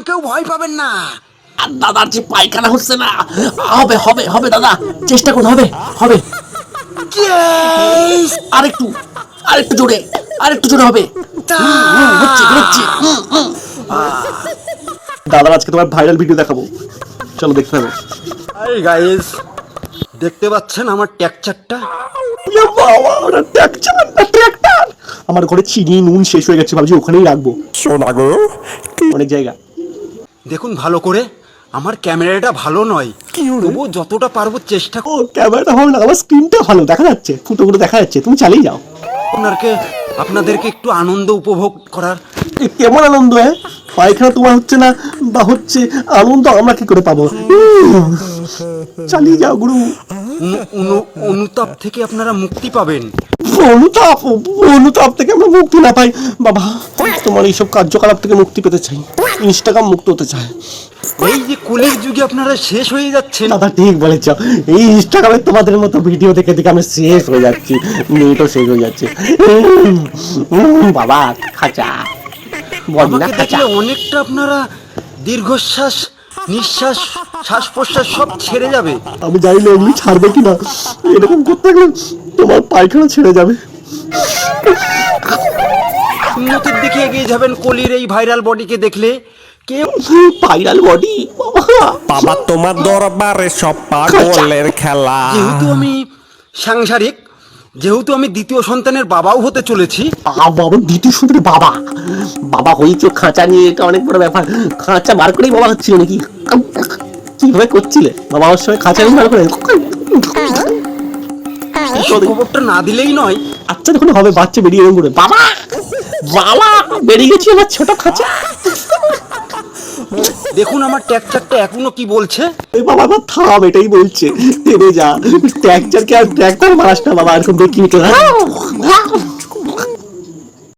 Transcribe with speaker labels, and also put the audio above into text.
Speaker 1: কেউ ভয় পাবেন না।
Speaker 2: আর দাদার যে পায়খানা হচ্ছে না, হবে হবে হবে দাদা, চেষ্টা করতে হবে হবে।
Speaker 1: Yes!
Speaker 2: আরেকটু আরেকটু জোরে, আরেকটু জোরে হবে। হচ্ছে হচ্ছে। দাদা আজকে তোমার ভাইরাল ভিডিও দেখাবো, চলো দেখতে হবে।
Speaker 1: হাই গাইস, দেখতে পাচ্ছেন আমার ট্যাকচারটা?
Speaker 2: আমার ঘরে চিনি নুন শেষ হয়ে গেছে, ভাবছি ওখানেই রাখবো।
Speaker 3: শোনা গো,
Speaker 2: অনেক জায়গা।
Speaker 1: দেখুন ভালো করে, আমার ক্যামেরাটা ভালো নয়, তবু যতটা পারবো চেষ্টা
Speaker 2: ও ক্যামেরাটা ভালো না, আমার স্ক্রিনটা ভালো দেখা যাচ্ছে, ফুটো ফুটো দেখা যাচ্ছে, তুমি চালিয়ে যাও।
Speaker 1: আপনাদেরকে একটু আনন্দ উপভোগ করার।
Speaker 2: কেমন আনন্দ? হ্যাঁ, পায়খানা তোমার হচ্ছে না বা হচ্ছে, আনন্দ আমরা কি করে পাবো? চালিয়ে যাও গুরু।
Speaker 1: অনুতাপ থেকে আপনারা মুক্তি পাবেন।
Speaker 2: অনুতাপ? অনুতাপ থেকে আমরা মুক্তি না পাই বাবা, তোমার এইসব কার্যকলাপ থেকে মুক্তি পেতে চাই, ইনস্টাগ্রাম মুক্ত হতে চায়।
Speaker 1: এই যে কলির যুগে আপনারা শেষ হয়ে যাচ্ছেন।
Speaker 2: দাদা ঠিক বলেছ, এই ইনস্টাগ্রামে তোমাদের মতো ভিডিও দেখে দেখে আমি শেষ হয়ে যাচ্ছি, নেটও শেষ হয়ে যাচ্ছে। বাবা খাঁচা বল না,
Speaker 1: আমাকে
Speaker 2: খাঁচা।
Speaker 1: দেখলে অনেকটা আপনারা দীর্ঘশ্বাস, নিঃশ্বাস, শ্বাস প্রশ্বাস সব ছেড়ে যাবে।
Speaker 2: আমি জানি না এগুলি ছাড়বে কিনা, এরকম করতে গেলে তোমার পায়খানা ছেড়ে যাবে।
Speaker 1: উন্নতির দিকে এগিয়ে যাবেন কলির এই ভাইরাল বডিকে দেখলে। কেউ
Speaker 2: ভাইরাল বডি
Speaker 3: বাবা তোমার দরবারে সব পাগলের খেলা।
Speaker 1: যেহেতু আমি সাংসারিক, যেহেতু আমি দ্বিতীয় সন্তানের বাবাও হতে চলেছি।
Speaker 2: বাবা, দ্বিতীয় সন্তানের বাবা? বাবা হয়েছে খাঁচা নিয়ে, এটা অনেক বড় ব্যাপার। খাঁচা বার করেই বাবা হচ্ছিল নাকি? কিভাবে করছিলে বাবা আমার সঙ্গে খাঁচা নিয়ে বার করে?
Speaker 1: খবরটা না দিলেই নয়।
Speaker 2: আচ্ছা যখন হবে, বাচ্চা বেরিয়ে এরকম করে, বাবা বাবা বেরিয়ে গেছি আমার ছোট খাঁচা।
Speaker 1: দেখুন আমার ট্যাকচারটা এখনো কি বলছে।
Speaker 2: এই বাবা আমার থাম, এটাই বলছে থেমে যা। ট্র্যাকচারকে আর ট্র্যাক্টর মারাস না বাবা, এরকম দেখি তো।